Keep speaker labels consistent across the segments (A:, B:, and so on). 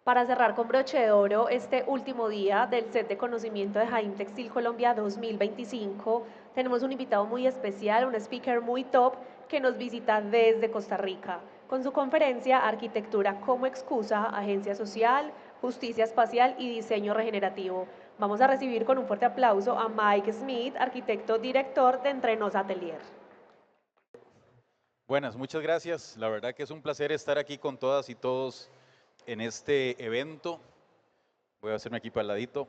A: Para cerrar con broche de oro este último día del set de conocimiento de Jaim Textil Colombia 2025, tenemos un invitado muy especial, un speaker muy top que nos visita desde Costa Rica, con su conferencia Arquitectura como excusa, Agencia Social, Justicia Espacial y Diseño Regenerativo. Vamos a recibir con un fuerte aplauso a Mike Smith, arquitecto director de Entrenos Atelier.
B: Buenas, muchas gracias. La verdad que es un placer estar aquí con todas y todos en este evento. Voy a hacerme aquí para el ladito.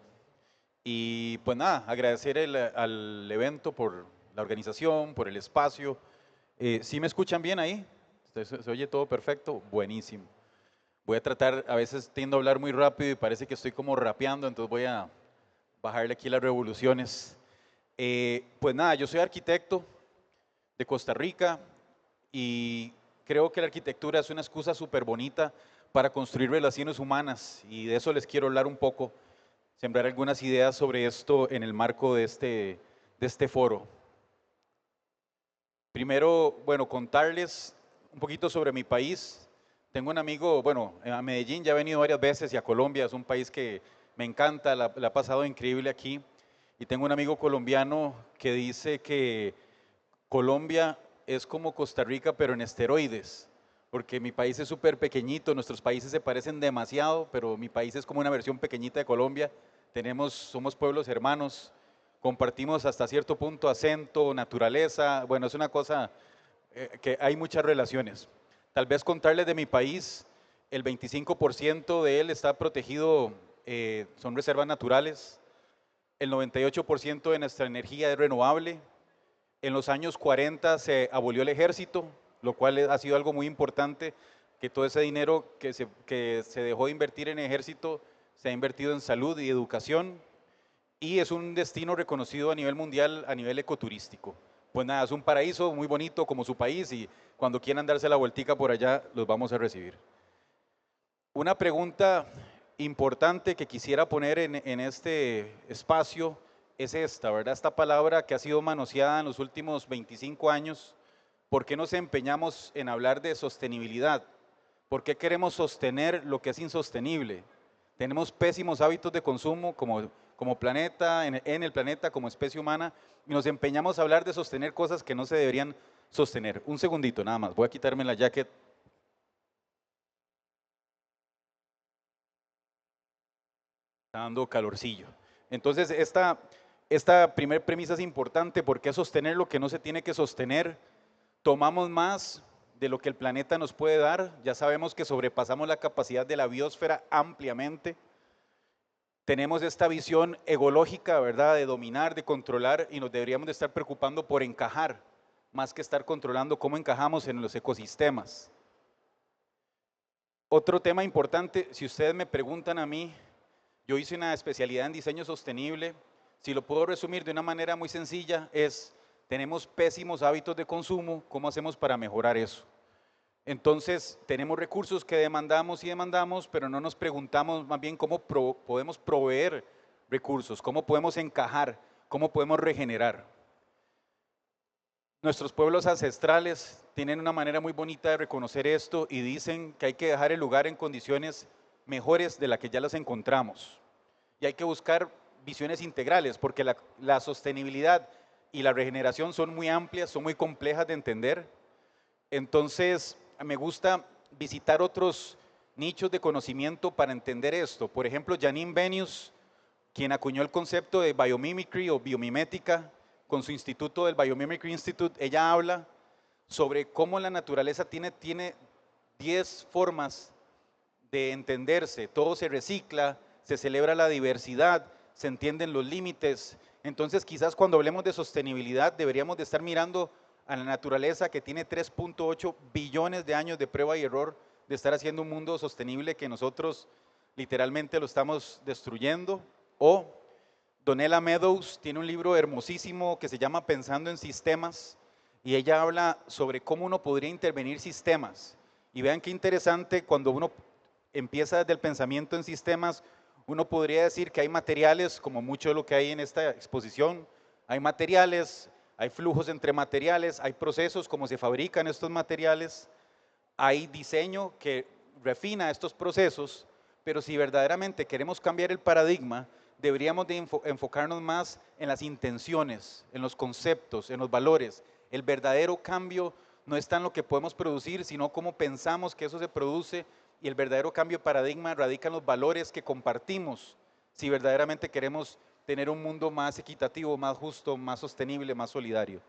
B: Y pues nada, agradecer al evento por la organización, por el espacio. ¿Sí me escuchan bien ahí? ¿Se oye todo perfecto? Buenísimo. Voy a tratar, a veces tiendo a hablar muy rápido y parece que estoy como rapeando, entonces voy a bajarle aquí las revoluciones. Pues nada, yo soy arquitecto de Costa Rica y creo que la arquitectura es una excusa súper bonita para construir relaciones humanas y de eso les quiero hablar un poco, sembrar algunas ideas sobre esto en el marco de este foro. Primero, bueno, contarles un poquito sobre mi país. Tengo un amigo, bueno, a Medellín ya he venido varias veces y a Colombia, es un país que me encanta, la ha pasado increíble aquí. Y tengo un amigo colombiano que dice que Colombia es como Costa Rica, pero en esteroides, porque mi país es súper pequeñito, nuestros países se parecen demasiado, pero mi país es como una versión pequeñita de Colombia. Somos pueblos hermanos, compartimos hasta cierto punto acento, naturaleza, bueno, es una cosa que hay muchas relaciones. Tal vez contarles de mi país, el 25% de él está protegido, son reservas naturales, el 98% de nuestra energía es renovable. En los años 40 se abolió el ejército, lo cual ha sido algo muy importante, que todo ese dinero que se dejó de invertir en ejército se ha invertido en salud y educación y es un destino reconocido a nivel mundial, a nivel ecoturístico. Pues nada, es un paraíso muy bonito como su país y cuando quieran darse la vueltica por allá los vamos a recibir. Una pregunta importante que quisiera poner en este espacio es esta, ¿verdad? Esta palabra que ha sido manoseada en los últimos 25 años. ¿Por qué nos empeñamos en hablar de sostenibilidad? ¿Por qué queremos sostener lo que es insostenible? Tenemos pésimos hábitos de consumo como planeta, en el planeta, como especie humana, y nos empeñamos a hablar de sostener cosas que no se deberían sostener. Un segundito nada más, voy a quitarme la jacket. Está dando calorcillo. Entonces, esta primer premisa es importante porque es sostener lo que no se tiene que sostener. Tomamos más de lo que el planeta nos puede dar. Ya sabemos que sobrepasamos la capacidad de la biosfera ampliamente. Tenemos esta visión egológica, ¿verdad? De dominar, de controlar y nos deberíamos de estar preocupando por encajar, más que estar controlando cómo encajamos en los ecosistemas. Otro tema importante, si ustedes me preguntan a mí, yo hice una especialidad en diseño sostenible. Si lo puedo resumir de una manera muy sencilla, tenemos pésimos hábitos de consumo, ¿cómo hacemos para mejorar eso? Entonces, tenemos recursos que demandamos y demandamos, pero no nos preguntamos más bien cómo podemos proveer recursos, cómo podemos encajar, cómo podemos regenerar. Nuestros pueblos ancestrales tienen una manera muy bonita de reconocer esto y dicen que hay que dejar el lugar en condiciones mejores de las que ya las encontramos. Y hay que buscar visiones integrales, porque la sostenibilidad y la regeneración son muy amplias, son muy complejas de entender. Entonces, me gusta visitar otros nichos de conocimiento para entender esto. Por ejemplo, Janine Benyus, quien acuñó el concepto de biomimicry o biomimética con su instituto del Biomimicry Institute, ella habla sobre cómo la naturaleza tiene 10 formas de entenderse, todo se recicla, se celebra la diversidad, se entienden los límites. Entonces, quizás cuando hablemos de sostenibilidad deberíamos de estar mirando a la naturaleza que tiene 3.8 billones de años de prueba y error de estar haciendo un mundo sostenible que nosotros literalmente lo estamos destruyendo. O Donella Meadows tiene un libro hermosísimo que se llama Pensando en Sistemas y ella habla sobre cómo uno podría intervenir sistemas. Y vean qué interesante cuando uno empieza desde el pensamiento en sistemas, uno podría decir que hay materiales, como mucho de lo que hay en esta exposición, hay materiales, hay flujos entre materiales, hay procesos como se fabrican estos materiales, hay diseño que refina estos procesos, pero si verdaderamente queremos cambiar el paradigma, deberíamos de enfocarnos más en las intenciones, en los conceptos, en los valores. El verdadero cambio no está en lo que podemos producir, sino cómo pensamos que eso se produce, y el verdadero cambio de paradigma radica en los valores que compartimos, si verdaderamente queremos tener un mundo más equitativo, más justo, más sostenible, más solidario.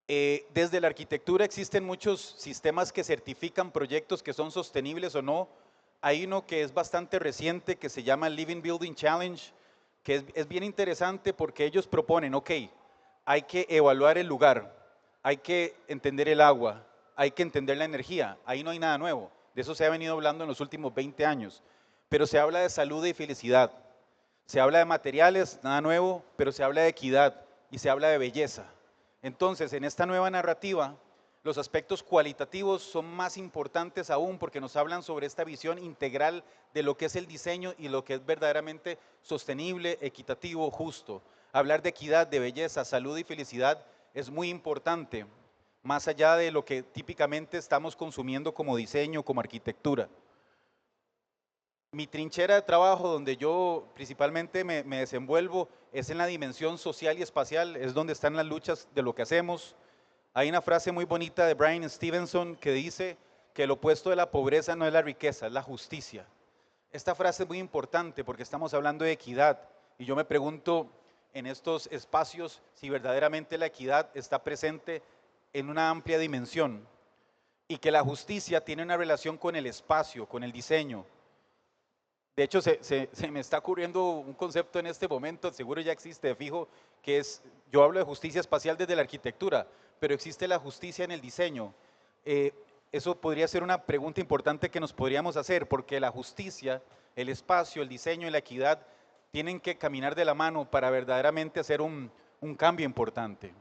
B: Desde la arquitectura existen muchos sistemas que certifican proyectos que son sostenibles o no. Hay uno que es bastante reciente que se llama Living Building Challenge, que es bien interesante porque ellos proponen, ok, hay que evaluar el lugar, hay que entender el agua, hay que entender la energía. Ahí no hay nada nuevo, de eso se ha venido hablando en los últimos 20 años, pero se habla de salud y felicidad, se habla de materiales, nada nuevo, pero se habla de equidad y se habla de belleza. Entonces, en esta nueva narrativa, los aspectos cualitativos son más importantes aún porque nos hablan sobre esta visión integral de lo que es el diseño y lo que es verdaderamente sostenible, equitativo, justo. Hablar de equidad, de belleza, salud y felicidad es muy importante, más allá de lo que típicamente estamos consumiendo como diseño, como arquitectura. Mi trinchera de trabajo, donde yo principalmente me desenvuelvo, es en la dimensión social y espacial, es donde están las luchas de lo que hacemos. Hay una frase muy bonita de Brian Stevenson que dice que el opuesto de la pobreza no es la riqueza, es la justicia. Esta frase es muy importante porque estamos hablando de equidad, y yo me pregunto en estos espacios si verdaderamente la equidad está presente en una amplia dimensión, y que la justicia tiene una relación con el espacio, con el diseño. De hecho, se me está ocurriendo un concepto en este momento, seguro ya existe de fijo, que es, yo hablo de justicia espacial desde la arquitectura, pero existe la justicia en el diseño. Eso podría ser una pregunta importante que nos podríamos hacer, porque la justicia, el espacio, el diseño y la equidad tienen que caminar de la mano para verdaderamente hacer un cambio importante.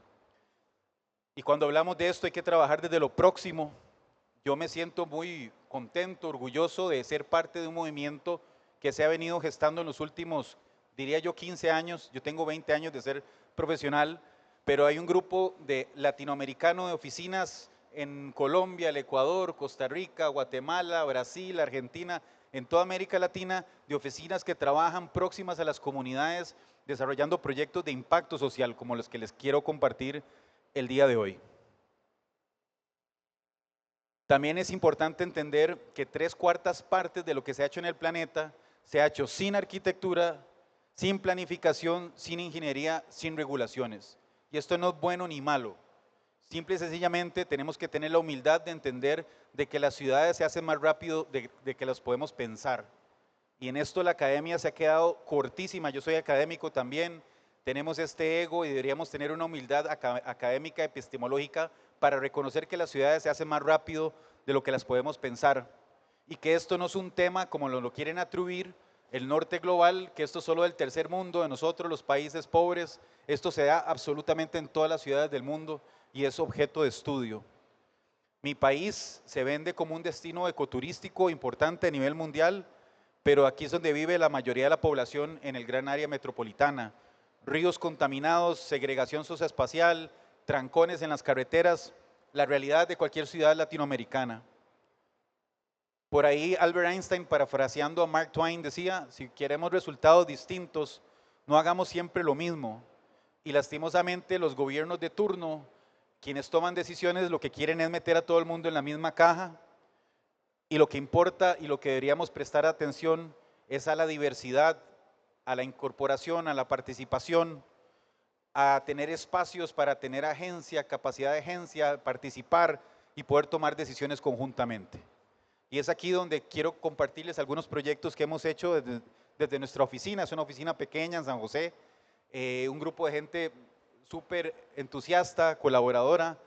B: Y cuando hablamos de esto hay que trabajar desde lo próximo. Yo me siento muy contento, orgulloso de ser parte de un movimiento que se ha venido gestando en los últimos, diría yo, 15 años. Yo tengo 20 años de ser profesional, pero hay un grupo de latinoamericano de oficinas en Colombia, el Ecuador, Costa Rica, Guatemala, Brasil, Argentina, en toda América Latina, de oficinas que trabajan próximas a las comunidades, desarrollando proyectos de impacto social, como los que les quiero compartir el día de hoy. También es importante entender que 3/4 partes de lo que se ha hecho en el planeta se ha hecho sin arquitectura, sin planificación, sin ingeniería, sin regulaciones. Y esto no es bueno ni malo. Simple y sencillamente tenemos que tener la humildad de entender de que las ciudades se hacen más rápido de que las podemos pensar. Y en esto la academia se ha quedado cortísima. Yo soy académico también. Tenemos este ego y deberíamos tener una humildad académica, epistemológica, para reconocer que las ciudades se hacen más rápido de lo que las podemos pensar. Y que esto no es un tema como lo quieren atribuir el norte global, que esto es solo del tercer mundo, de nosotros los países pobres. Esto se da absolutamente en todas las ciudades del mundo y es objeto de estudio. Mi país se vende como un destino ecoturístico importante a nivel mundial, pero aquí es donde vive la mayoría de la población en el gran área metropolitana. Ríos contaminados, segregación socioespacial, trancones en las carreteras, la realidad de cualquier ciudad latinoamericana. Por ahí Albert Einstein, parafraseando a Mark Twain, decía, si queremos resultados distintos, no hagamos siempre lo mismo. Y lastimosamente los gobiernos de turno, quienes toman decisiones, lo que quieren es meter a todo el mundo en la misma caja, y lo que importa y lo que deberíamos prestar atención es a la diversidad, a la incorporación, a la participación, a tener espacios para tener agencia, capacidad de agencia, participar y poder tomar decisiones conjuntamente. Y es aquí donde quiero compartirles algunos proyectos que hemos hecho desde nuestra oficina. Es una oficina pequeña en San José, un grupo de gente súper entusiasta, colaboradora.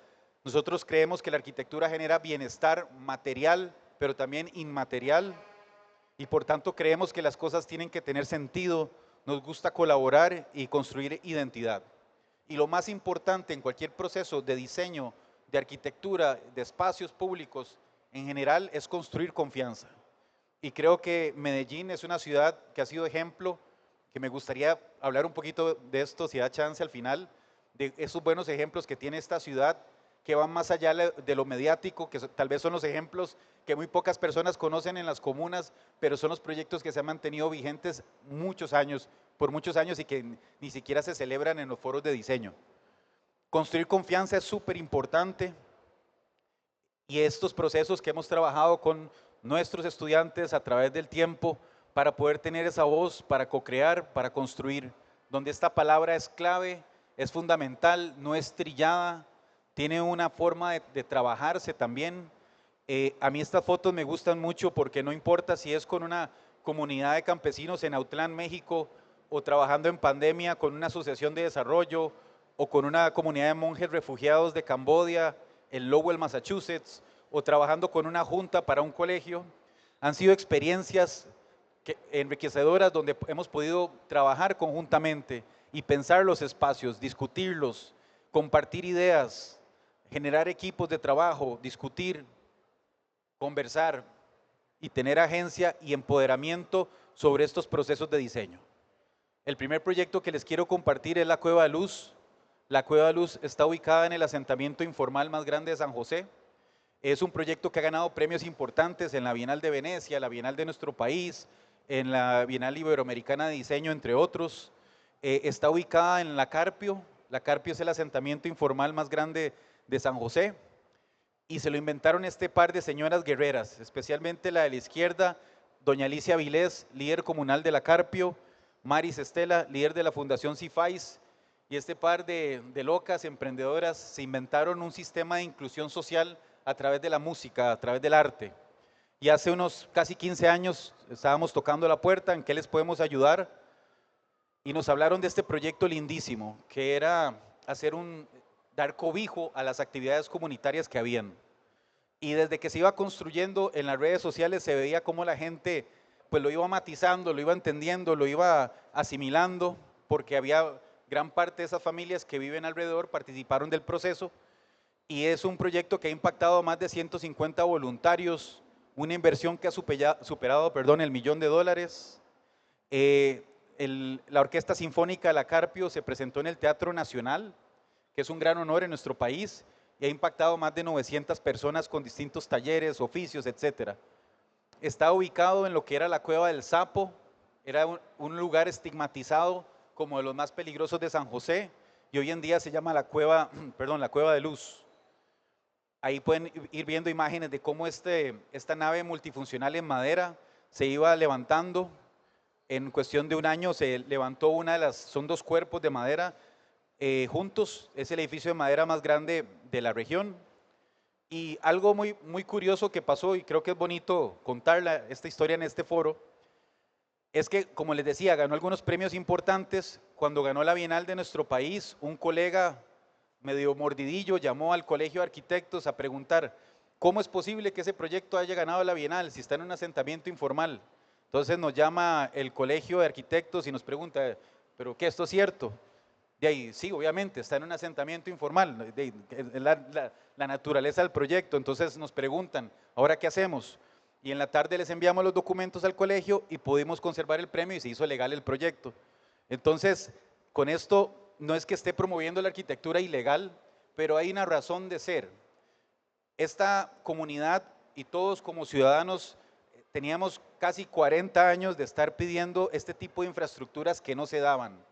B: Nosotros creemos que la arquitectura genera bienestar material, pero también inmaterial, y por tanto creemos que las cosas tienen que tener sentido. Nos gusta colaborar y construir identidad. Y lo más importante en cualquier proceso de diseño, de arquitectura, de espacios públicos en general, es construir confianza. Y creo que Medellín es una ciudad que ha sido ejemplo, que me gustaría hablar un poquito de esto, si da chance al final, de esos buenos ejemplos que tiene esta ciudad, que van más allá de lo mediático, que tal vez son los ejemplos que muy pocas personas conocen en las comunas, pero son los proyectos que se han mantenido vigentes por muchos años y que ni siquiera se celebran en los foros de diseño. Construir confianza es súper importante y estos procesos que hemos trabajado con nuestros estudiantes a través del tiempo para poder tener esa voz, para co-crear, para construir, donde esta palabra es clave, es fundamental, no es trillada, tiene una forma de trabajarse también. A mí estas fotos me gustan mucho porque no importa si es con una comunidad de campesinos en Autlán, México, o trabajando en pandemia con una asociación de desarrollo, o con una comunidad de monjes refugiados de Camboya, en Lowell, Massachusetts, o trabajando con una junta para un colegio. Han sido experiencias enriquecedoras donde hemos podido trabajar conjuntamente y pensar los espacios, discutirlos, compartir ideas, generar equipos de trabajo, discutir, conversar y tener agencia y empoderamiento sobre estos procesos de diseño. El primer proyecto que les quiero compartir es la Cueva de Luz. La Cueva de Luz está ubicada en el asentamiento informal más grande de San José. Es un proyecto que ha ganado premios importantes en la Bienal de Venecia, la Bienal de nuestro país, en la Bienal Iberoamericana de Diseño, entre otros. Está ubicada en La Carpio. La Carpio es el asentamiento informal más grande de San José. Y se lo inventaron este par de señoras guerreras, especialmente la de la izquierda, doña Alicia Vilés, líder comunal de La Carpio, Maris Estela, líder de la Fundación CIFAIS, y este par de locas emprendedoras se inventaron un sistema de inclusión social a través de la música, a través del arte. Y hace unos casi 15 años estábamos tocando la puerta, ¿en qué les podemos ayudar? Y nos hablaron de este proyecto lindísimo, que era dar cobijo a las actividades comunitarias que habían. Y desde que se iba construyendo en las redes sociales se veía cómo la gente pues lo iba matizando, lo iba entendiendo, lo iba asimilando, porque había gran parte de esas familias que viven alrededor participaron del proceso y es un proyecto que ha impactado a más de 150 voluntarios, una inversión que ha superado el $1.000.000. La Orquesta Sinfónica de La Carpio se presentó en el Teatro Nacional, que es un gran honor en nuestro país, y ha impactado más de 900 personas con distintos talleres, oficios, etc. Está ubicado en lo que era la Cueva del Sapo, era un lugar estigmatizado como de los más peligrosos de San José, y hoy en día se llama la Cueva de Luz. Ahí pueden ir viendo imágenes de cómo esta nave multifuncional en madera se iba levantando. En cuestión de un año se levantó son dos cuerpos de madera juntos, es el edificio de madera más grande de la región. Y algo muy, muy curioso que pasó, y creo que es bonito contar esta historia en este foro, es que, como les decía, ganó algunos premios importantes. Cuando ganó la Bienal de nuestro país, un colega medio mordidillo llamó al Colegio de Arquitectos a preguntar cómo es posible que ese proyecto haya ganado la Bienal si está en un asentamiento informal. Entonces nos llama el Colegio de Arquitectos y nos pregunta, ¿pero qué, esto es cierto? De ahí, sí, obviamente, está en un asentamiento informal, la naturaleza del proyecto. Entonces nos preguntan, ¿ahora qué hacemos? Y en la tarde les enviamos los documentos al colegio y pudimos conservar el premio y se hizo legal el proyecto. Entonces, con esto no es que esté promoviendo la arquitectura ilegal, pero hay una razón de ser. Esta comunidad y todos como ciudadanos teníamos casi 40 años de estar pidiendo este tipo de infraestructuras que no se daban.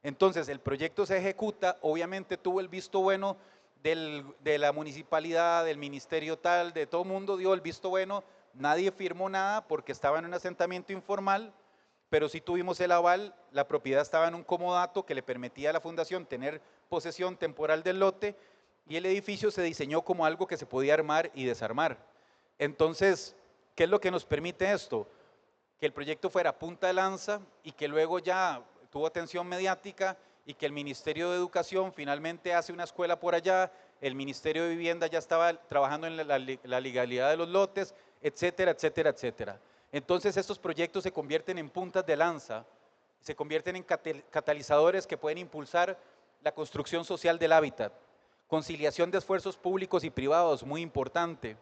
B: Entonces, el proyecto se ejecuta, obviamente tuvo el visto bueno de la municipalidad, del ministerio tal, de todo el mundo dio el visto bueno, nadie firmó nada porque estaba en un asentamiento informal, pero sí tuvimos el aval, la propiedad estaba en un comodato que le permitía a la fundación tener posesión temporal del lote y el edificio se diseñó como algo que se podía armar y desarmar. Entonces, ¿qué es lo que nos permite esto? Que el proyecto fuera punta de lanza y que luego ya tuvo atención mediática y que el Ministerio de Educación finalmente hace una escuela por allá, el Ministerio de Vivienda ya estaba trabajando en la legalidad de los lotes, etcétera, etcétera, etcétera. Entonces estos proyectos se convierten en puntas de lanza, se convierten en catalizadores que pueden impulsar la construcción social del hábitat, conciliación de esfuerzos públicos y privados, muy importante.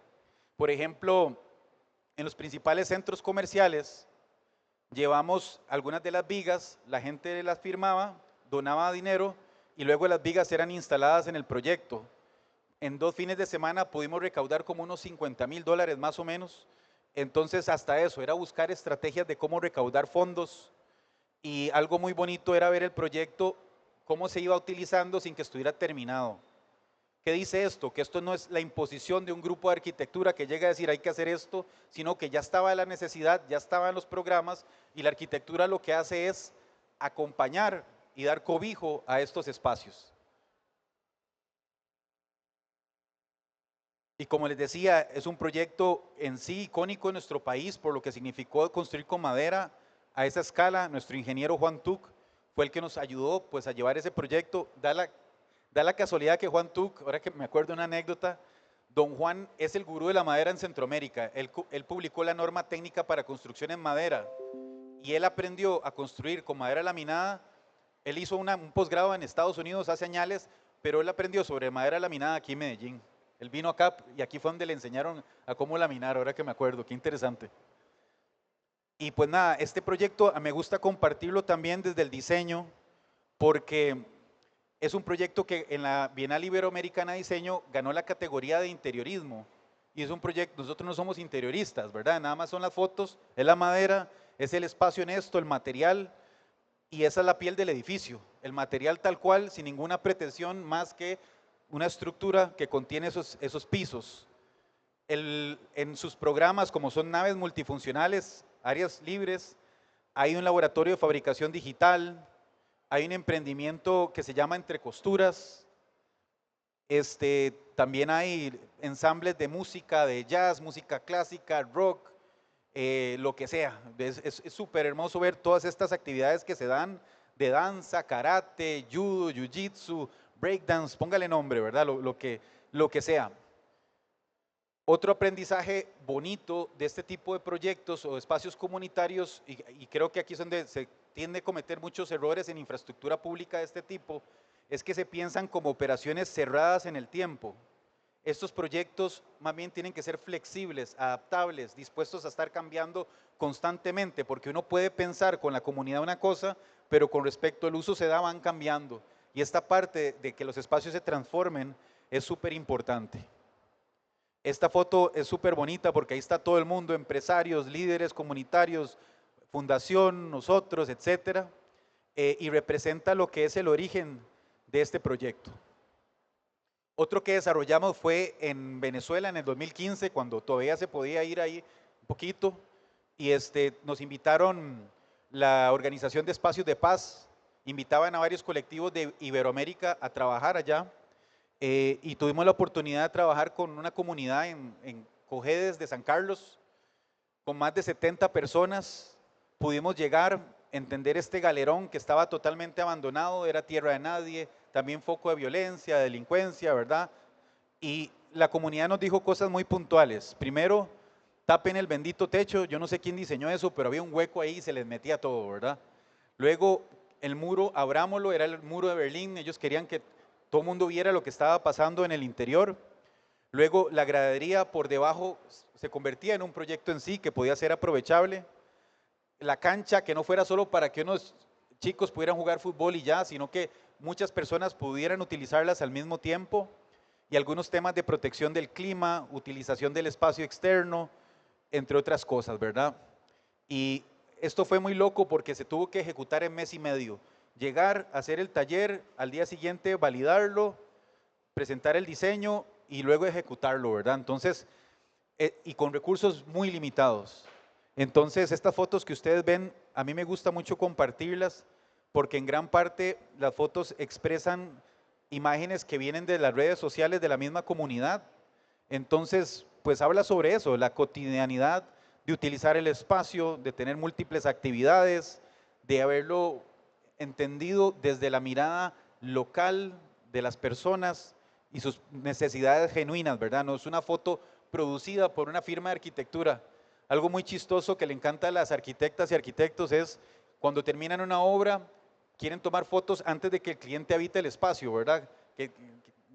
B: Por ejemplo, en los principales centros comerciales llevamos algunas de las vigas, la gente las firmaba, donaba dinero y luego las vigas eran instaladas en el proyecto. En 2 fines de semana pudimos recaudar como unos $50,000 más o menos. Entonces hasta eso, era buscar estrategias de cómo recaudar fondos y algo muy bonito era ver el proyecto, cómo se iba utilizando sin que estuviera terminado. ¿Qué dice esto? Que esto no es la imposición de un grupo de arquitectura que llega a decir hay que hacer esto, sino que ya estaba la necesidad, ya estaban los programas y la arquitectura lo que hace es acompañar y dar cobijo a estos espacios. Y como les decía, es un proyecto en sí icónico en nuestro país por lo que significó construir con madera a esa escala. Nuestro ingeniero Juan Tuc fue el que nos ayudó pues a llevar ese proyecto. Da la casualidad que Juan Tuc, ahora que me acuerdo de una anécdota, don Juan es el gurú de la madera en Centroamérica. Él publicó la norma técnica para construcción en madera y él aprendió a construir con madera laminada. Él hizo un posgrado en Estados Unidos hace años, pero él aprendió sobre madera laminada aquí en Medellín. Él vino acá y aquí fue donde le enseñaron a cómo laminar, ahora que me acuerdo, qué interesante. Y pues nada, este proyecto me gusta compartirlo también desde el diseño, porque es un proyecto que en la Bienal Iberoamericana de Diseño ganó la categoría de interiorismo. Y es un proyecto, nosotros no somos interioristas, ¿verdad? Nada más son las fotos, es la madera, es el espacio en esto, el material, y esa es la piel del edificio, el material tal cual, sin ninguna pretensión más que una estructura que contiene esos pisos. En sus programas, como son naves multifuncionales, áreas libres, hay un laboratorio de fabricación digital, hay un emprendimiento que se llama Entre Costuras, también hay ensambles de música, de jazz, música clásica, rock, lo que sea. Es súper hermoso ver todas estas actividades que se dan de danza, karate, judo, jiu-jitsu, breakdance, póngale nombre, ¿verdad? Lo que sea. Otro aprendizaje bonito de este tipo de proyectos o espacios comunitarios, y creo que aquí es donde se tiende a cometer muchos errores en infraestructura pública de este tipo, es que se piensan como operaciones cerradas en el tiempo. Estos proyectos más bien tienen que ser flexibles, adaptables, dispuestos a estar cambiando constantemente, porque uno puede pensar con la comunidad una cosa, pero con respecto al uso se da, van cambiando. Y esta parte de que los espacios se transformen es súper importante. Esta foto es súper bonita porque ahí está todo el mundo, empresarios, líderes comunitarios, fundación, nosotros, etcétera, y representa lo que es el origen de este proyecto. Otro que desarrollamos fue en Venezuela en el 2015, cuando todavía se podía ir ahí un poquito, y nos invitaron la Organización de Espacios de Paz, invitaban a varios colectivos de Iberoamérica a trabajar allá, y tuvimos la oportunidad de trabajar con una comunidad en Cojedes de San Carlos, con más de 70 personas. Pudimos llegar, entender este galerón que estaba totalmente abandonado, era tierra de nadie, también foco de violencia, de delincuencia, ¿verdad? Y la comunidad nos dijo cosas muy puntuales. Primero, tapen el bendito techo, yo no sé quién diseñó eso, pero había un hueco ahí y se les metía todo, ¿verdad? Luego, el muro, abrámoslo, era el muro de Berlín, ellos querían que todo el mundo viera lo que estaba pasando en el interior. Luego, la gradería por debajo se convertía en un proyecto en sí que podía ser aprovechable. La cancha, que no fuera solo para que unos chicos pudieran jugar fútbol y ya, sino que muchas personas pudieran utilizarlas al mismo tiempo, y algunos temas de protección del clima, utilización del espacio externo, entre otras cosas, ¿verdad? Y esto fue muy loco porque se tuvo que ejecutar en mes y medio. Llegar, hacer el taller, al día siguiente validarlo, presentar el diseño y luego ejecutarlo, ¿verdad? Entonces, y con recursos muy limitados. Entonces, estas fotos que ustedes ven, a mí me gusta mucho compartirlas porque en gran parte las fotos expresan imágenes que vienen de las redes sociales de la misma comunidad. Entonces, pues habla sobre eso, la cotidianidad de utilizar el espacio, de tener múltiples actividades, de haberlo entendido desde la mirada local de las personas y sus necesidades genuinas, ¿verdad? No es una foto producida por una firma de arquitectura. Algo muy chistoso que le encanta a las arquitectas y arquitectos es cuando terminan una obra, quieren tomar fotos antes de que el cliente habite el espacio, ¿verdad?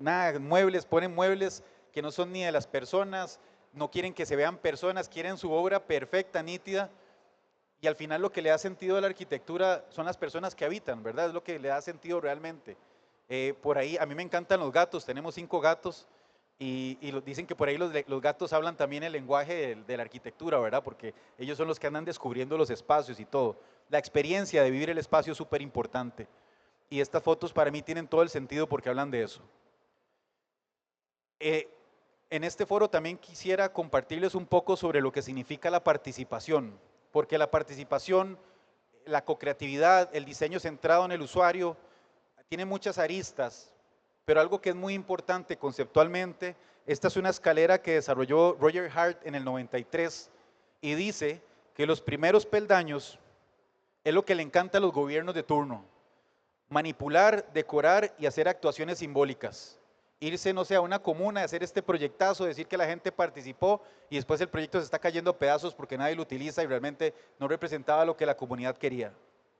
B: Nada, muebles, ponen muebles que no son ni de las personas, no quieren que se vean personas, quieren su obra perfecta, nítida, y al final lo que le da sentido a la arquitectura son las personas que habitan, ¿verdad? Es lo que le da sentido realmente. Por ahí, a mí me encantan los gatos, tenemos 5 gatos, Dicen que por ahí los gatos hablan también el lenguaje de la arquitectura, ¿verdad? Porque ellos son los que andan descubriendo los espacios y todo. La experiencia de vivir el espacio es súper importante. Y estas fotos para mí tienen todo el sentido porque hablan de eso. En este foro también quisiera compartirles un poco sobre lo que significa la participación, porque la participación, la co-creatividad, el diseño centrado en el usuario, tiene muchas aristas, pero algo que es muy importante conceptualmente, esta es una escalera que desarrolló Roger Hart en el 93 y dice que los primeros peldaños es lo que le encanta a los gobiernos de turno: manipular, decorar y hacer actuaciones simbólicas. Irse, no sé, a una comuna, hacer este proyectazo, decir que la gente participó y después el proyecto se está cayendo a pedazos porque nadie lo utiliza y realmente no representaba lo que la comunidad quería.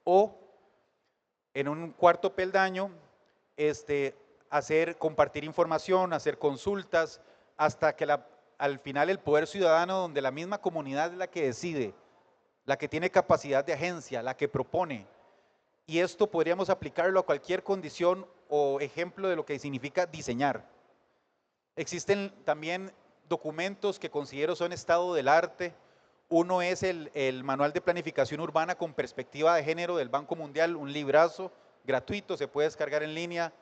B: O en un cuarto peldaño, compartir información, hacer consultas, hasta que al final el poder ciudadano, donde la misma comunidad es la que decide, la que tiene capacidad de agencia, la que propone. Y esto podríamos aplicarlo a cualquier condición o ejemplo de lo que significa diseñar. Existen también documentos que considero son estado del arte. Uno es el Manual de Planificación Urbana con Perspectiva de Género del Banco Mundial, un librazo gratuito, se puede descargar en línea.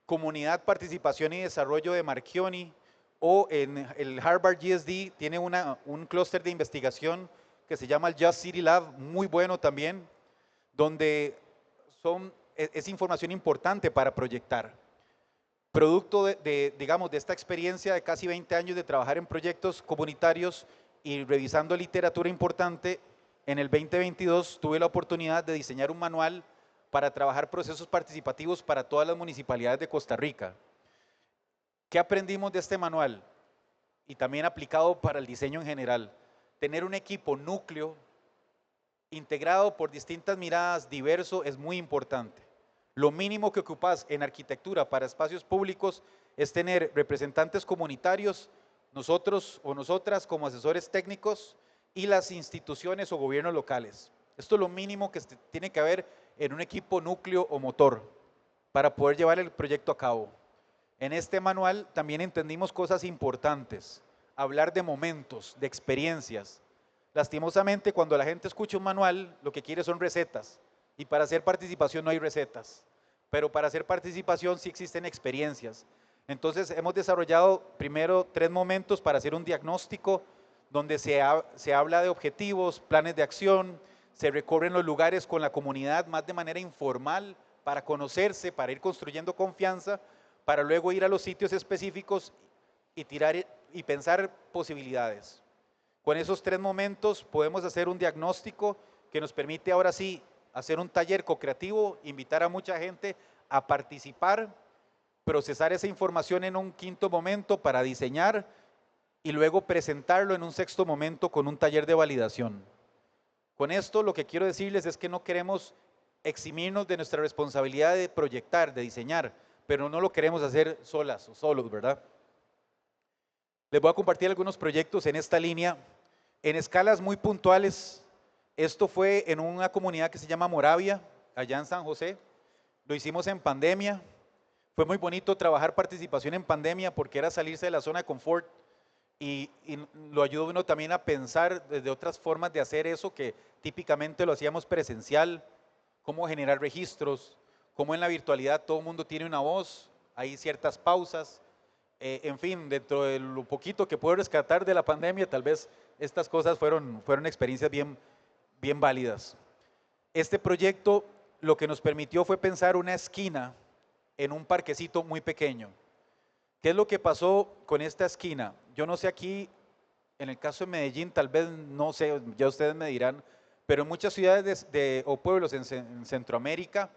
B: Comunidad, Participación y Desarrollo de Marchioni, o en el Harvard GSD tiene un clúster de investigación que se llama el Just City Lab, muy bueno también, donde es información importante para proyectar. Producto digamos, de esta experiencia de casi 20 años de trabajar en proyectos comunitarios y revisando literatura importante, en el 2022 tuve la oportunidad de diseñar un manual para trabajar procesos participativos para todas las municipalidades de Costa Rica. ¿Qué aprendimos de este manual? Y también aplicado para el diseño en general. Tener un equipo núcleo integrado por distintas miradas, diverso, es muy importante. Lo mínimo que ocupas en arquitectura para espacios públicos es tener representantes comunitarios, nosotros o nosotras como asesores técnicos, y las instituciones o gobiernos locales. Esto es lo mínimo que tiene que haber en un equipo núcleo o motor para poder llevar el proyecto a cabo. En este manual también entendimos cosas importantes, hablar de momentos, de experiencias. Lastimosamente, cuando la gente escucha un manual, lo que quiere son recetas, y para hacer participación no hay recetas, pero para hacer participación sí existen experiencias. Entonces hemos desarrollado primero 3 momentos para hacer un diagnóstico, donde se habla de objetivos, planes de acción, se recorren los lugares con la comunidad más de manera informal para conocerse, para ir construyendo confianza, para luego ir a los sitios específicos y tirar y pensar posibilidades. Con esos 3 momentos podemos hacer un diagnóstico que nos permite ahora sí hacer un taller co-creativo, invitar a mucha gente a participar, procesar esa información en un 5.º momento para diseñar y luego presentarlo en un 6.º momento con un taller de validación. Con esto lo que quiero decirles es que no queremos eximirnos de nuestra responsabilidad de proyectar, de diseñar, pero no lo queremos hacer solas o solos, ¿verdad? Les voy a compartir algunos proyectos en esta línea, en escalas muy puntuales. Esto fue en una comunidad que se llama Moravia, allá en San José. Lo hicimos en pandemia. Fue muy bonito trabajar participación en pandemia porque era salirse de la zona de confort y lo ayuda uno también a pensar desde otras formas de hacer eso que típicamente lo hacíamos presencial, cómo generar registros, cómo en la virtualidad todo el mundo tiene una voz, hay ciertas pausas. En fin, dentro de lo poquito que puedo rescatar de la pandemia, tal vez estas cosas fueron experiencias bien válidas. Este proyecto lo que nos permitió fue pensar una esquina en un parquecito muy pequeño. ¿Qué es lo que pasó con esta esquina? Yo no sé aquí, en el caso de Medellín, tal vez no sé, ya ustedes me dirán, pero en muchas ciudades o pueblos en Centroamérica,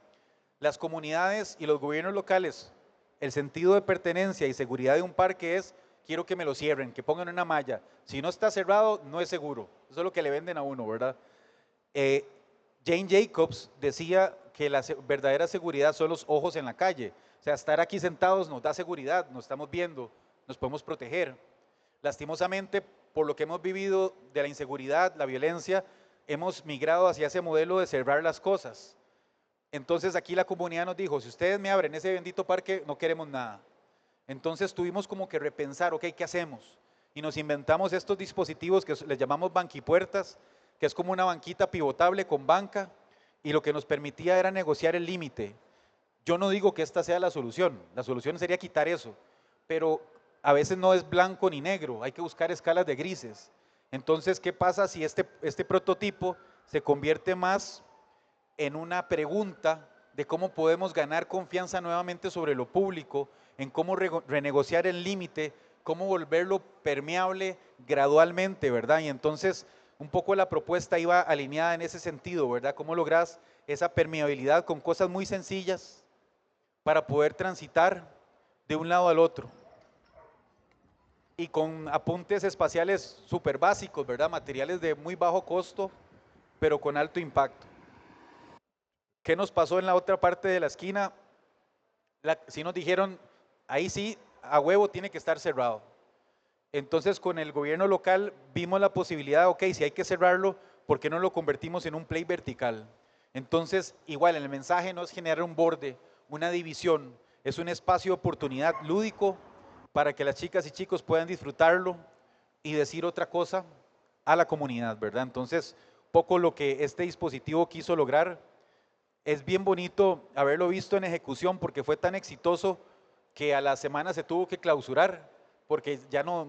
B: las comunidades y los gobiernos locales, el sentido de pertenencia y seguridad de un parque es: quiero que me lo cierren, que pongan una malla. Si no está cerrado, no es seguro. Eso es lo que le venden a uno, ¿verdad? Jane Jacobs decía que la verdadera seguridad son los ojos en la calle. O sea, estar aquí sentados nos da seguridad, nos estamos viendo, nos podemos proteger. Lastimosamente, por lo que hemos vivido de la inseguridad, la violencia, hemos migrado hacia ese modelo de cerrar las cosas. Entonces aquí la comunidad nos dijo: si ustedes me abren ese bendito parque, no queremos nada. Entonces tuvimos como que repensar, ok, ¿qué hacemos? Y nos inventamos estos dispositivos que les llamamos banquipuertas, que es como una banquita pivotable con banca, y lo que nos permitía era negociar el límite. Yo no digo que esta sea la solución sería quitar eso, pero a veces no es blanco ni negro, hay que buscar escalas de grises. Entonces, ¿qué pasa si este prototipo se convierte más en una pregunta de cómo podemos ganar confianza nuevamente sobre lo público, en cómo renegociar el límite, cómo volverlo permeable gradualmente, ¿verdad? Y entonces un poco la propuesta iba alineada en ese sentido, ¿verdad? ¿Cómo logras esa permeabilidad con cosas muy sencillas para poder transitar de un lado al otro? Y con apuntes espaciales súper básicos, ¿verdad? Materiales de muy bajo costo, pero con alto impacto. ¿Qué nos pasó en la otra parte de la esquina? Sí nos dijeron, ahí sí, a huevo tiene que estar cerrado. Entonces con el gobierno local vimos la posibilidad, ok, si hay que cerrarlo, ¿por qué no lo convertimos en un play vertical? Entonces, igual, el mensaje no es generar un borde, una división, es un espacio de oportunidad lúdico para que las chicas y chicos puedan disfrutarlo y decir otra cosa a la comunidad, ¿verdad? Entonces, poco lo que este dispositivo quiso lograr. Es bien bonito haberlo visto en ejecución porque fue tan exitoso que a la semana se tuvo que clausurar porque ya no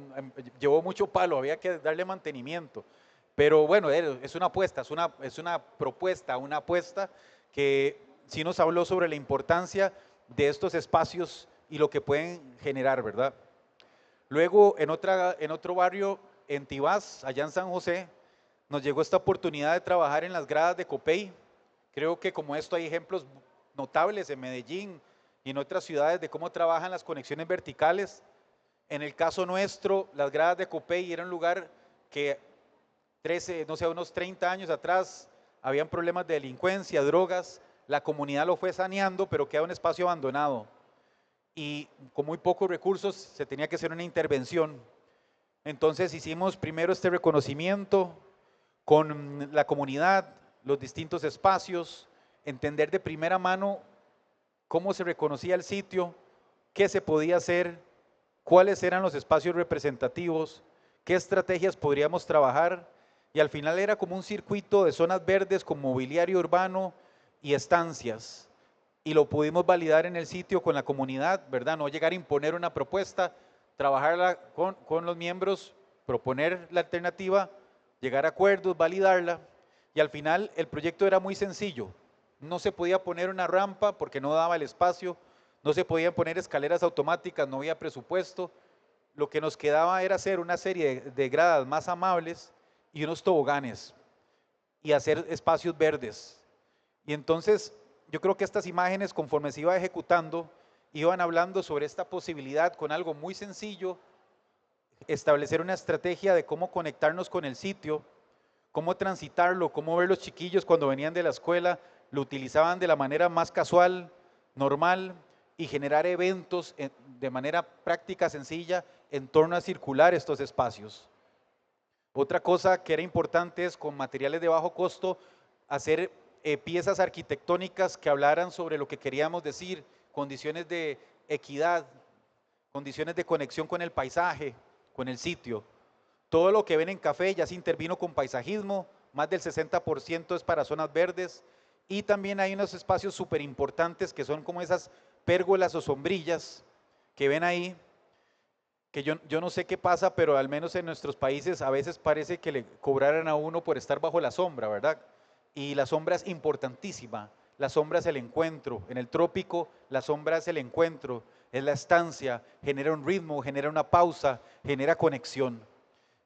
B: llevó mucho palo, había que darle mantenimiento. Pero bueno, es una apuesta, es una propuesta, una apuesta que sí nos habló sobre la importancia de estos espacios y lo que pueden generar, ¿verdad? Luego, en otro barrio, en Tibás, allá en San José, nos llegó esta oportunidad de trabajar en las gradas de Copey. Creo que como esto hay ejemplos notables en Medellín y en otras ciudades de cómo trabajan las conexiones verticales. En el caso nuestro, las gradas de Copey era un lugar que 13, no sé, unos 30 años atrás habían problemas de delincuencia, drogas, la comunidad lo fue saneando, pero queda un espacio abandonado y con muy pocos recursos se tenía que hacer una intervención. Entonces hicimos primero este reconocimiento con la comunidad, los distintos espacios, entender de primera mano cómo se reconocía el sitio, qué se podía hacer, cuáles eran los espacios representativos, qué estrategias podríamos trabajar, y al final era como un circuito de zonas verdes con mobiliario urbano y estancias. Y lo pudimos validar en el sitio con la comunidad, ¿verdad? No llegar a imponer una propuesta, trabajarla con los miembros, proponer la alternativa, llegar a acuerdos, validarla. Y al final el proyecto era muy sencillo. No se podía poner una rampa porque no daba el espacio, no se podían poner escaleras automáticas, no había presupuesto. Lo que nos quedaba era hacer una serie de gradas más amables y unos toboganes y hacer espacios verdes. Y entonces yo creo que estas imágenes, conforme se iba ejecutando, iban hablando sobre esta posibilidad con algo muy sencillo, establecer una estrategia de cómo conectarnos con el sitio, cómo transitarlo, cómo ver los chiquillos cuando venían de la escuela, lo utilizaban de la manera más casual, normal, y generar eventos de manera práctica, sencilla, en torno a circular estos espacios. Otra cosa que era importante es con materiales de bajo costo hacer piezas arquitectónicas que hablaran sobre lo que queríamos decir, condiciones de equidad, condiciones de conexión con el paisaje, con el sitio. Todo lo que ven en café ya se intervino con paisajismo, más del 60% es para zonas verdes, y también hay unos espacios súper importantes que son como esas pérgolas o sombrillas que ven ahí, que yo no sé qué pasa, pero al menos en nuestros países a veces parece que le cobraran a uno por estar bajo la sombra, ¿verdad? Y la sombra es importantísima, la sombra es el encuentro, en el trópico la sombra es el encuentro, es la estancia, genera un ritmo, genera una pausa, genera conexión.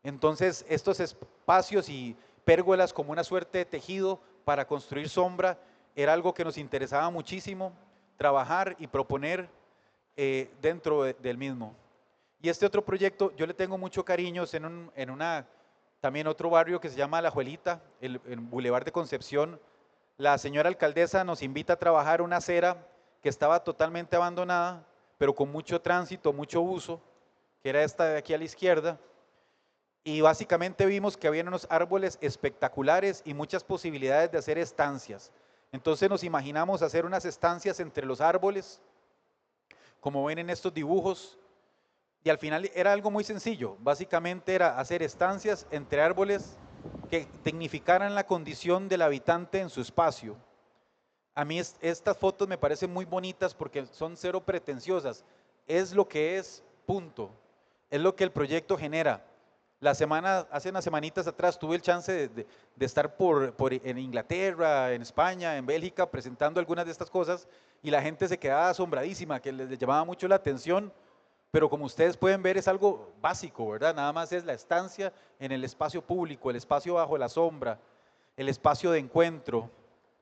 B: Entonces estos espacios y pérgolas como una suerte de tejido para construir sombra era algo que nos interesaba muchísimo trabajar y proponer dentro del mismo. Y este otro proyecto, yo le tengo mucho cariño, es también otro barrio que se llama La Juelita, el Boulevard de Concepción. La señora alcaldesa nos invita a trabajar una acera que estaba totalmente abandonada, pero con mucho tránsito, mucho uso, que era esta de aquí a la izquierda. Y básicamente vimos que había unos árboles espectaculares y muchas posibilidades de hacer estancias. Entonces nos imaginamos hacer unas estancias entre los árboles, como ven en estos dibujos, Y al final era algo muy sencillo, básicamente era hacer estancias entre árboles que dignificaran la condición del habitante en su espacio. A mí estas fotos me parecen muy bonitas porque son cero pretenciosas, es lo que es, punto, es lo que el proyecto genera. Hace unas semanitas atrás tuve el chance de estar en Inglaterra, en España, en Bélgica, presentando algunas de estas cosas y la gente se quedaba asombradísima, que les llamaba mucho la atención, pero como ustedes pueden ver es algo básico, ¿verdad? Nada más es la estancia en el espacio público, el espacio bajo la sombra, el espacio de encuentro,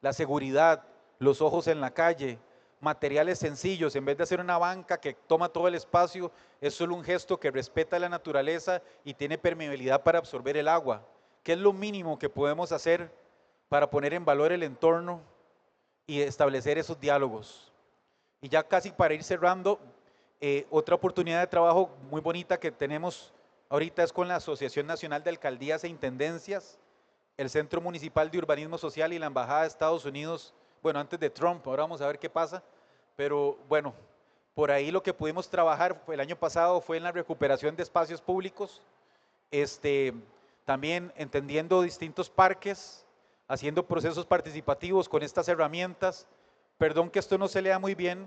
B: la seguridad, los ojos en la calle, materiales sencillos, en vez de hacer una banca que toma todo el espacio, es solo un gesto que respeta la naturaleza y tiene permeabilidad para absorber el agua, que es lo mínimo que podemos hacer para poner en valor el entorno y establecer esos diálogos. Y ya casi para ir cerrando, otra oportunidad de trabajo muy bonita que tenemos ahorita es con la Asociación Nacional de Alcaldías e Intendencias, el Centro Municipal de Urbanismo Social y la Embajada de Estados Unidos, bueno, antes de Trump, ahora vamos a ver qué pasa, pero bueno, por ahí lo que pudimos trabajar el año pasado fue en la recuperación de espacios públicos, también entendiendo distintos parques, haciendo procesos participativos con estas herramientas. Perdón que esto no se lea muy bien,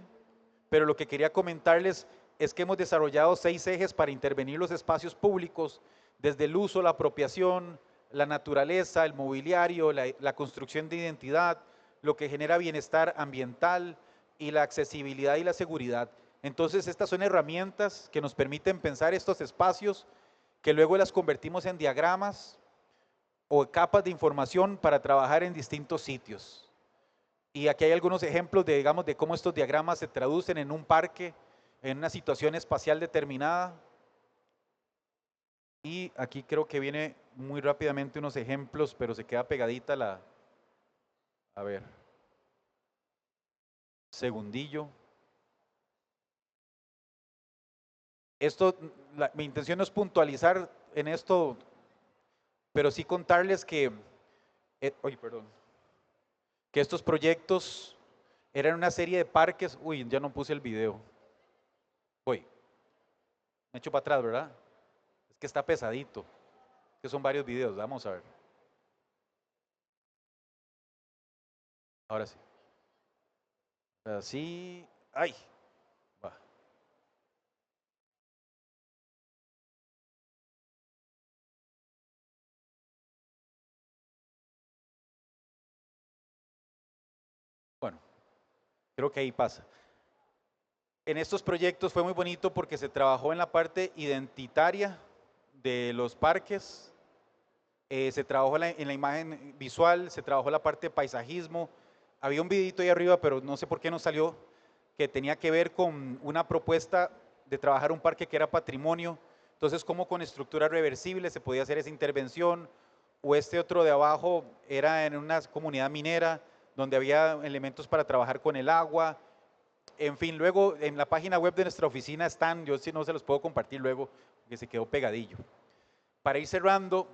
B: pero lo que quería comentarles es que hemos desarrollado 6 ejes para intervenir los espacios públicos, desde el uso, la apropiación, la naturaleza, el mobiliario, la construcción de identidad, lo que genera bienestar ambiental y la accesibilidad y la seguridad. Entonces estas son herramientas que nos permiten pensar estos espacios que luego las convertimos en diagramas o capas de información para trabajar en distintos sitios. Y aquí hay algunos ejemplos de, digamos, de cómo estos diagramas se traducen en un parque, en una situación espacial determinada. Y aquí creo que viene muy rápidamente unos ejemplos, pero se queda pegadita la... A ver. Segundillo. Esto, mi intención no es puntualizar en esto, pero sí contarles que... perdón. Que estos proyectos eran una serie de parques. Uy, ya no puse el video. Me echo para atrás, ¿verdad? Es que está pesadito. Que son varios videos, vamos a ver. Ahora sí. Así. ¡Ay! Va. Bueno, creo que ahí pasa. En estos proyectos fue muy bonito porque se trabajó en la parte identitaria de los parques, se trabajó en la imagen visual, se trabajó la parte de paisajismo. Había un videito ahí arriba, pero no sé por qué no salió, que tenía que ver con una propuesta de trabajar un parque que era patrimonio. Entonces, cómo con estructuras reversibles se podía hacer esa intervención, o este otro de abajo era en una comunidad minera donde había elementos para trabajar con el agua. En fin, luego en la página web de nuestra oficina están, yo sí no se los puedo compartir luego, porque se quedó pegadillo. Para ir cerrando,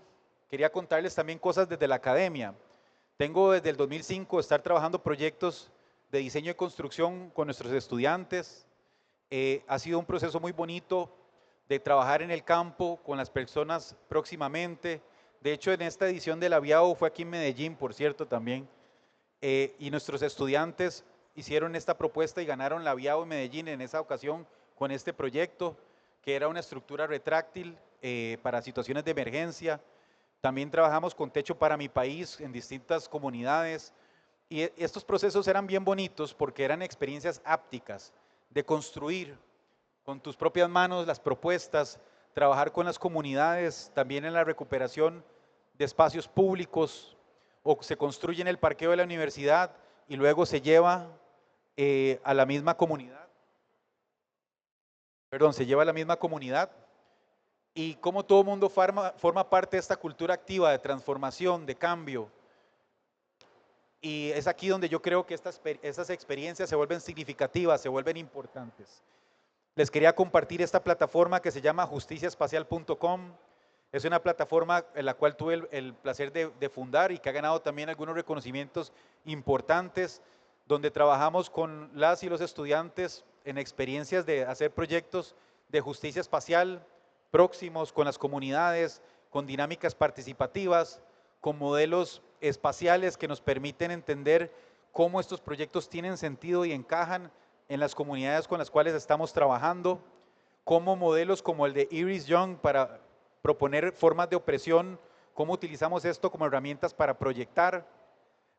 B: quería contarles también cosas desde la academia. Tengo desde el 2005 estar trabajando proyectos de diseño y construcción con nuestros estudiantes. Ha sido un proceso muy bonito de trabajar en el campo con las personas próximamente. De hecho, en esta edición de la Viao fue aquí en Medellín, por cierto, también. Y nuestros estudiantes hicieron esta propuesta y ganaron la Viao en Medellín en esa ocasión con este proyecto, que era una estructura retráctil para situaciones de emergencia. También trabajamos con Techo para mi país en distintas comunidades. Y estos procesos eran bien bonitos porque eran experiencias ápticas de construir con tus propias manos las propuestas, trabajar con las comunidades, también en la recuperación de espacios públicos, o se construye en el parqueo de la universidad y luego se lleva a la misma comunidad. Perdón, se lleva a la misma comunidad. Y cómo todo el mundo forma parte de esta cultura activa de transformación, de cambio. Y es aquí donde yo creo que estas experiencias se vuelven significativas, se vuelven importantes. Les quería compartir esta plataforma que se llama justiciaespacial.com. Es una plataforma en la cual tuve el placer de fundar y que ha ganado también algunos reconocimientos importantes, donde trabajamos con las y los estudiantes en experiencias de hacer proyectos de justicia espacial, próximos con las comunidades, con dinámicas participativas, con modelos espaciales que nos permiten entender cómo estos proyectos tienen sentido y encajan en las comunidades con las cuales estamos trabajando, como modelos como el de Iris Young para proponer formas de opresión, cómo utilizamos esto como herramientas para proyectar.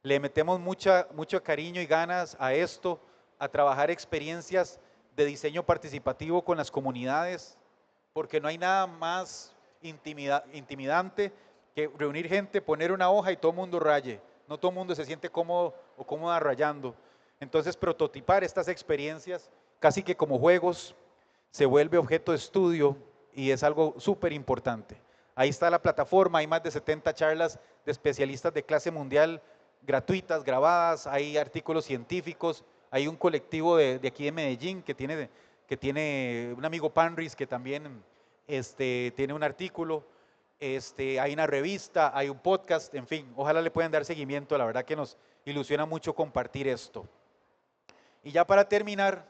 B: Le metemos mucho cariño y ganas a esto, a trabajar experiencias de diseño participativo con las comunidades, porque no hay nada más intimidante que reunir gente, poner una hoja y todo el mundo raye. No todo el mundo se siente cómodo o cómoda rayando. Entonces, prototipar estas experiencias casi que como juegos se vuelve objeto de estudio y es algo súper importante. Ahí está la plataforma, hay más de 70 charlas de especialistas de clase mundial gratuitas, grabadas, hay artículos científicos, hay un colectivo de aquí de Medellín que tiene un amigo Panris que también tiene un artículo, hay una revista, hay un podcast, en fin, ojalá le puedan dar seguimiento, la verdad que nos ilusiona mucho compartir esto. Y ya para terminar,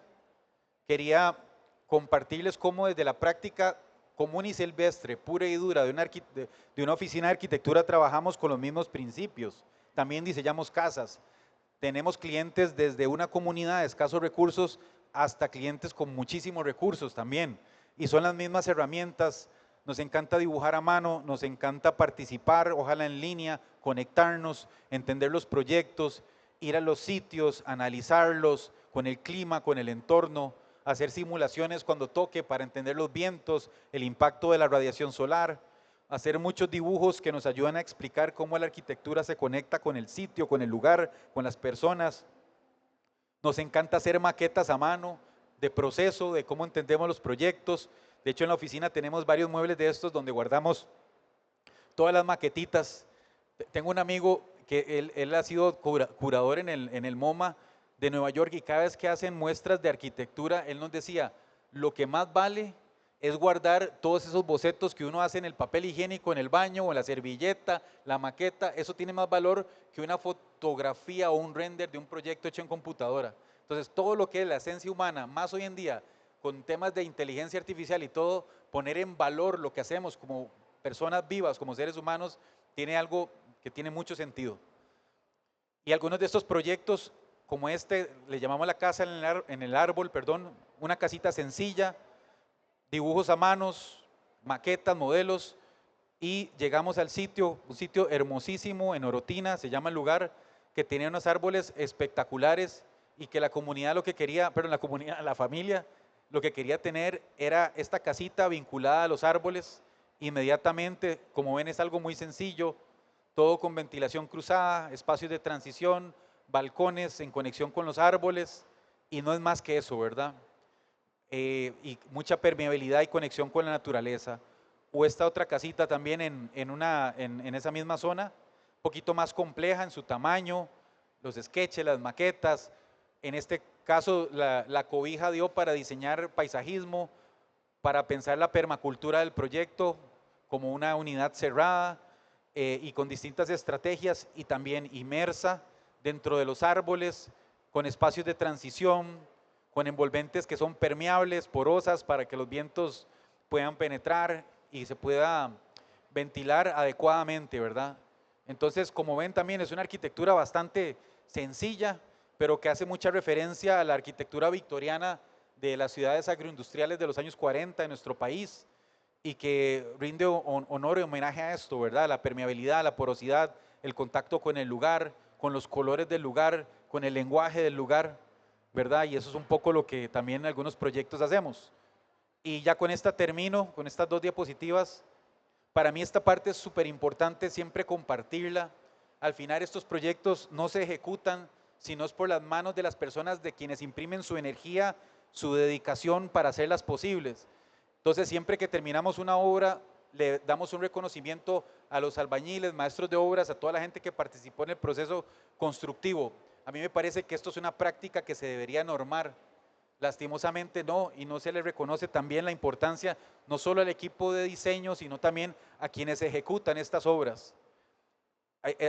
B: quería compartirles cómo desde la práctica común y silvestre, pura y dura, de una oficina de arquitectura trabajamos con los mismos principios. También diseñamos casas. Tenemos clientes desde una comunidad de escasos recursos hasta clientes con muchísimos recursos también. Y son las mismas herramientas. Nos encanta dibujar a mano, nos encanta participar, ojalá en línea, conectarnos, entender los proyectos, ir a los sitios, analizarlos con el clima, con el entorno, hacer simulaciones cuando toque para entender los vientos, el impacto de la radiación solar, hacer muchos dibujos que nos ayudan a explicar cómo la arquitectura se conecta con el sitio, con el lugar, con las personas. Nos encanta hacer maquetas a mano, de proceso, de cómo entendemos los proyectos. De hecho, en la oficina tenemos varios muebles de estos donde guardamos todas las maquetitas. Tengo un amigo que él ha sido curador en el MoMA de Nueva York y cada vez que hacen muestras de arquitectura, él nos decía, lo que más vale es guardar todos esos bocetos que uno hace en el papel higiénico, en el baño, o en la servilleta, la maqueta, eso tiene más valor que una fotografía o un render de un proyecto hecho en computadora. Entonces, todo lo que es la esencia humana, más hoy en día, con temas de inteligencia artificial y todo, poner en valor lo que hacemos como personas vivas, como seres humanos, tiene algo que tiene mucho sentido. Y algunos de estos proyectos, como le llamamos la casa en el árbol, perdón, una casita sencilla, dibujos a manos, maquetas, modelos, y llegamos al sitio, un sitio hermosísimo en Orotina, se llama el lugar, que tenía unos árboles espectaculares y que la comunidad lo que quería, pero la familia, lo que quería tener era esta casita vinculada a los árboles, inmediatamente, como ven es algo muy sencillo, todo con ventilación cruzada, espacios de transición, balcones en conexión con los árboles, y no es más que eso, ¿verdad? Y mucha permeabilidad y conexión con la naturaleza. O esta otra casita también en esa misma zona, un poquito más compleja en su tamaño, los sketches, las maquetas. En este caso, la cobija dio para diseñar paisajismo, para pensar la permacultura del proyecto como una unidad cerrada y con distintas estrategias y también inmersa dentro de los árboles, con espacios de transición, con envolventes que son permeables, porosas, para que los vientos puedan penetrar y se pueda ventilar adecuadamente, ¿verdad? Entonces, como ven, también es una arquitectura bastante sencilla, pero que hace mucha referencia a la arquitectura victoriana de las ciudades agroindustriales de los años 40 en nuestro país y que rinde honor y homenaje a esto, ¿verdad? La permeabilidad, la porosidad, el contacto con el lugar, con los colores del lugar, con el lenguaje del lugar, ¿verdad? Y eso es un poco lo que también en algunos proyectos hacemos. Y ya con esta termino, con estas dos diapositivas. Para mí esta parte es súper importante siempre compartirla. Al final estos proyectos no se ejecutan si no es por las manos de las personas de quienes imprimen su energía, su dedicación para hacerlas posibles. Entonces siempre que terminamos una obra le damos un reconocimiento a los albañiles, maestros de obras, a toda la gente que participó en el proceso constructivo. A mí me parece que esto es una práctica que se debería normar. Lastimosamente no, y no se le reconoce también la importancia no solo al equipo de diseño, sino también a quienes ejecutan estas obras.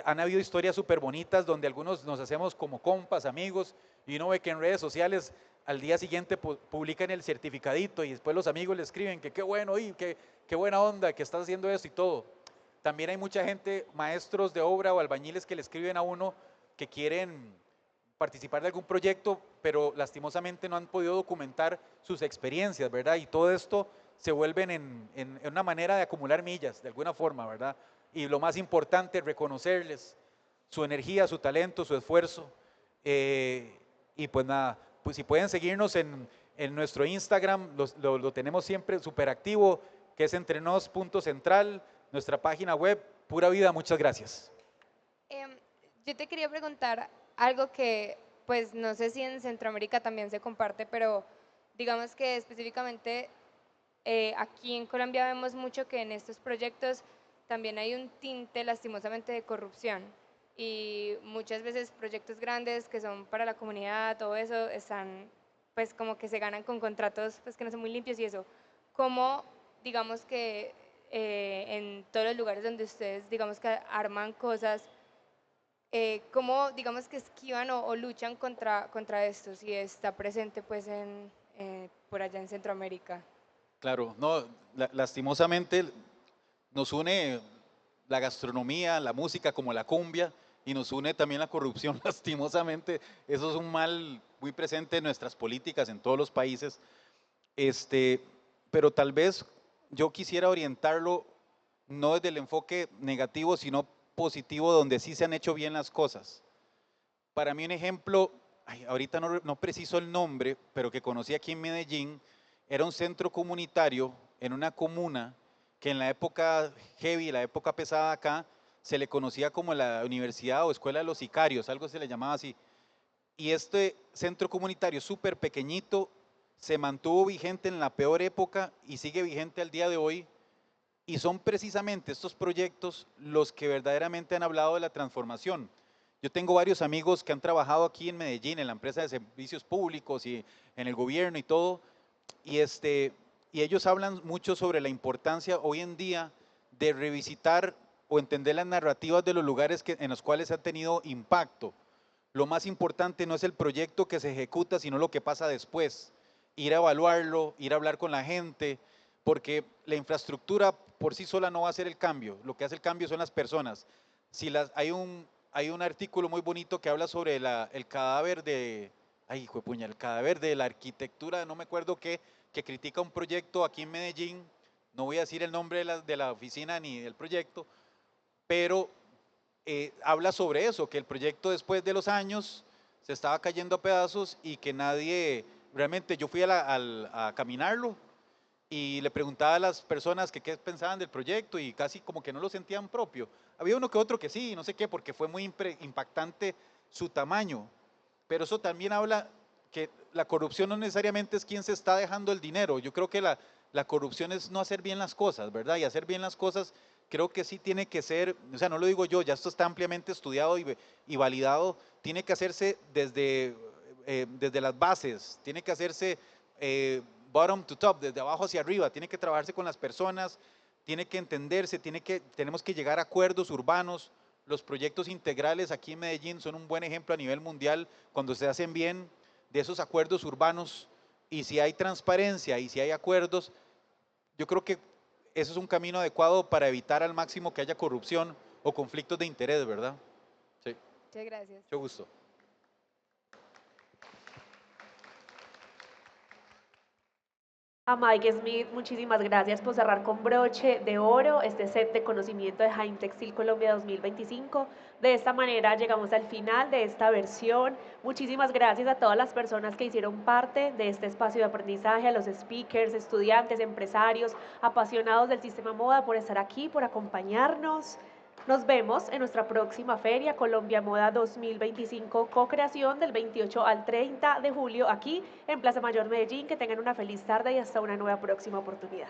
B: Han habido historias súper bonitas donde algunos nos hacemos como compas, amigos, y uno ve que en redes sociales al día siguiente publican el certificadito y después los amigos le escriben que qué bueno, y qué buena onda que estás haciendo eso y todo. También hay mucha gente, maestros de obra o albañiles que le escriben a uno que quieren participar de algún proyecto, pero lastimosamente no han podido documentar sus experiencias, ¿verdad? Y todo esto se vuelven en una manera de acumular millas, de alguna forma, ¿verdad? Y lo más importante, reconocerles su energía, su talento, su esfuerzo. Y pues nada, pues si pueden seguirnos en nuestro Instagram, lo tenemos siempre súper activo, que es entrenos.central, nuestra página web, Pura Vida. Muchas gracias.
C: Yo te quería preguntar algo que, pues no sé si en Centroamérica también se comparte, pero digamos que específicamente aquí en Colombia vemos mucho que en estos proyectos también hay un tinte lastimosamente de corrupción y muchas veces proyectos grandes que son para la comunidad, todo eso, están pues como que se ganan con contratos pues que no son muy limpios y eso. ¿Cómo digamos que en todos los lugares donde ustedes digamos que arman cosas, cómo digamos que esquivan o luchan contra esto si está presente pues por allá en Centroamérica?
B: Claro, no, lastimosamente nos une la gastronomía, la música como la cumbia y nos une también la corrupción, lastimosamente. Eso es un mal muy presente en nuestras políticas en todos los países. Pero tal vez yo quisiera orientarlo no desde el enfoque negativo, sino positivo, donde sí se han hecho bien las cosas. Para mí un ejemplo, ahorita no preciso el nombre, pero que conocí aquí en Medellín, era un centro comunitario en una comuna que en la época heavy, la época pesada acá, se le conocía como la Universidad o Escuela de los Sicarios, algo se le llamaba así. Y este centro comunitario súper pequeñito se mantuvo vigente en la peor época y sigue vigente al día de hoy. Y son precisamente estos proyectos los que verdaderamente han hablado de la transformación. Yo tengo varios amigos que han trabajado aquí en Medellín, en la empresa de servicios públicos y en el gobierno y todo, y, y ellos hablan mucho sobre la importancia hoy en día de revisitar o entender las narrativas de los lugares en los cuales ha tenido impacto. Lo más importante no es el proyecto que se ejecuta, sino lo que pasa después. Ir a evaluarlo, ir a hablar con la gente, porque la infraestructura por sí sola no va a hacer el cambio. Lo que hace el cambio son las personas. Si hay un artículo muy bonito que habla sobre el cadáver de, ay, hijo de puña, el cadáver de la arquitectura, no me acuerdo qué, que critica un proyecto aquí en Medellín. No voy a decir el nombre de la oficina ni del proyecto, pero habla sobre eso, que el proyecto después de los años se estaba cayendo a pedazos y que nadie, realmente yo fui a caminarlo y le preguntaba a las personas que qué pensaban del proyecto y casi como que no lo sentían propio. Había uno que otro que sí, no sé qué, porque fue muy impactante su tamaño, pero eso también habla que la corrupción no necesariamente es quien se está dejando el dinero. Yo creo que la corrupción es no hacer bien las cosas, ¿verdad? Y hacer bien las cosas creo que sí tiene que ser, o sea, no lo digo yo, ya esto está ampliamente estudiado y validado, tiene que hacerse desde las bases, tiene que hacerse bottom to top, desde abajo hacia arriba, tiene que trabajarse con las personas, tiene que entenderse, tenemos que llegar a acuerdos urbanos. Los proyectos integrales aquí en Medellín son un buen ejemplo a nivel mundial cuando se hacen bien de esos acuerdos urbanos, y si hay transparencia y si hay acuerdos, yo creo que eso es un camino adecuado para evitar al máximo que haya corrupción o conflictos de interés, ¿verdad? Sí.
C: Muchas gracias.
B: Mucho gusto.
A: A Mike Smith, muchísimas gracias por cerrar con broche de oro este set de conocimiento de Jaime Textil Colombia 2025. De esta manera llegamos al final de esta versión. Muchísimas gracias a todas las personas que hicieron parte de este espacio de aprendizaje, a los speakers, estudiantes, empresarios, apasionados del sistema moda por estar aquí, por acompañarnos. Nos vemos en nuestra próxima feria Colombia Moda 2025, co-creación del 28 al 30 de julio aquí en Plaza Mayor Medellín. Que tengan una feliz tarde y hasta una nueva próxima oportunidad.